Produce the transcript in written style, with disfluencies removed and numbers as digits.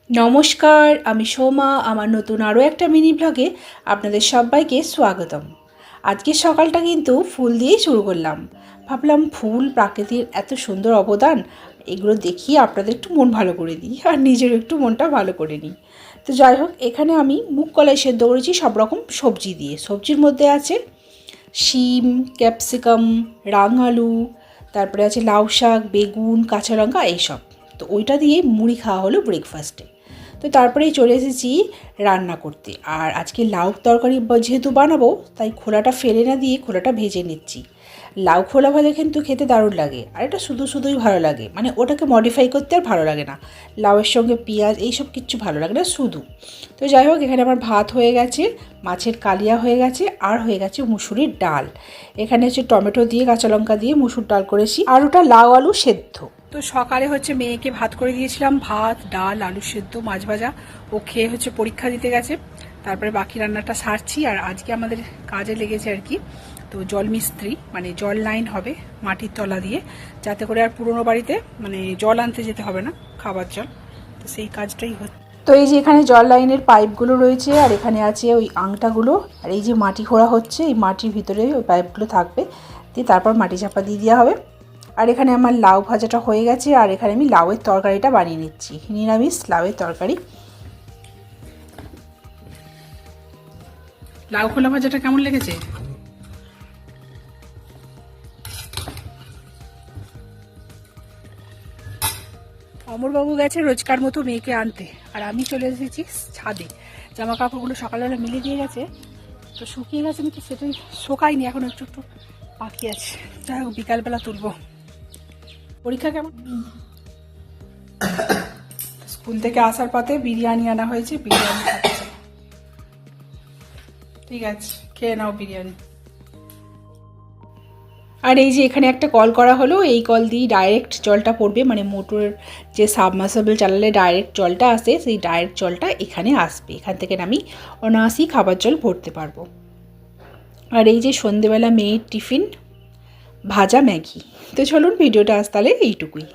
নমস্কার, আমি সোমা। আমার নতুন আরও একটা মিনি ব্লগে আপনাদের সবাইকে স্বাগতম। আজকের সকালটা কিন্তু ফুল দিয়েই শুরু করলাম। ভাবলাম ফুল প্রাকৃতির এত সুন্দর অবদান, এগুলো দেখিয়ে আপনাদের একটু মন ভালো করে দিই আর নিজের একটু মনটা ভালো করে নিই। তো যাই হোক, এখানে আমি মুগ কলাই সেদ্ধ করেছি সব রকম সবজি দিয়ে। সবজির মধ্যে আছে শিম, ক্যাপসিকাম, রাঙালু, তারপরে আছে লাউ শাক, বেগুন, কাঁচা লঙ্কা, এইসব। তো ওইটা দিয়ে মুড়ি খাওয়া হলো ব্রেকফাস্টে। তো তারপরেই চলে এসেছি রান্না করতে। আর আজকে লাউ তরকারি যেহেতু বানাবো, তাই খোলাটা ফেলে না দিয়ে খোলাটা ভেজে নিচ্ছি। লাউ খোলা ভাজা কিন্তু খেতে দারুণ লাগে, আর এটা শুধু শুধুই ভালো লাগে, মানে ওটাকে মডিফাই করতে আর ভালো লাগে না। লাউয়ের সঙ্গে পেঁয়াজ এইসব কিচ্ছু ভালো লাগে না শুধু। তো যাই হোক, এখানে আমার ভাত হয়ে গেছে, মাছের কালিয়া হয়ে গেছে, আর হয়ে গেছে মুসুরির ডাল। এখানে হচ্ছে টমেটো দিয়ে কাঁচা লঙ্কা দিয়ে মুসুর ডাল করেছি, আর ওটা লাউ আলু সেদ্ধ। তো সকালে হচ্ছে মেয়েকে ভাত করে দিয়েছিলাম, ভাত, ডাল, আলু সেদ্ধ, মাছ ভাজা। ও খেয়ে হচ্ছে পরীক্ষা দিতে গেছে। তারপরে বাকি রান্নাটা সারছি। আর আজকে আমাদের কাজে লেগেছে আর কি, তো জল মিস্ত্রি, মানে জল লাইন হবে মাটির তলা দিয়ে, যাতে করে আর পুরনো বাড়িতে মানে জল আনতে যেতে হবে না, খাবার জল। তো সেই কাজটাই হচ্ছে। তো এই যে এখানে জল লাইনের পাইপগুলো রয়েছে, আর এখানে আছে ওই আংটাগুলো, আর এই যে মাটি খোঁড়া হচ্ছে, এই মাটির ভিতরে ওই পাইপগুলো থাকবে, দিয়ে তারপর মাটি চাপা দিয়ে দেওয়া হবে। আর এখানে আমার লাউ ভাজাটা হয়ে গেছে, আর এখানে আমি লাউয়ের তরকারিটা বানিয়ে নিচ্ছি, নিরামিষ লাউয়ের তরকারি। লাউ খোলা ভাজাটা কেমন লেগেছে? অমরবাবু গেছে রোজকার মতো মেয়েকে আনতে, আর আমি চলে এসেছি ছাদে। জামা কাপড়গুলো সকালবেলা মিলে দিয়ে গেছে, তো শুকিয়ে গেছে, কিন্তু সেটাই শোকায়নি, এখন একটু একটু বাকি আছে। যাই হোক, বিকালবেলা তুলবো। পরীক্ষা কেমন? স্কুল থেকে আসার পথে বিরিয়ানি আনা হয়েছে, বিরিয়ানি খাচ্ছে। ঠিক আছে, খেয়ে নাও বিরিয়ানি। আর এই যে এখানে একটা কল করা হলো, এই কল দিয়ে ডাইরেক্ট জলটা পড়বে, মানে মোটরের যে সাবমার্সিবল চালালে ডাইরেক্ট জলটা আসে, সেই ডাইরেক্ট জলটা এখানে আসবে। এখান থেকে আমি অনায়াসই খাবার জল ভরতে পারবো। আর এই যে সন্ধেবেলা মেয়ের টিফিন ভাজা ম্যাগি। তো চলুন, ভিডিওটা আজ তাহলে এইটুকুই।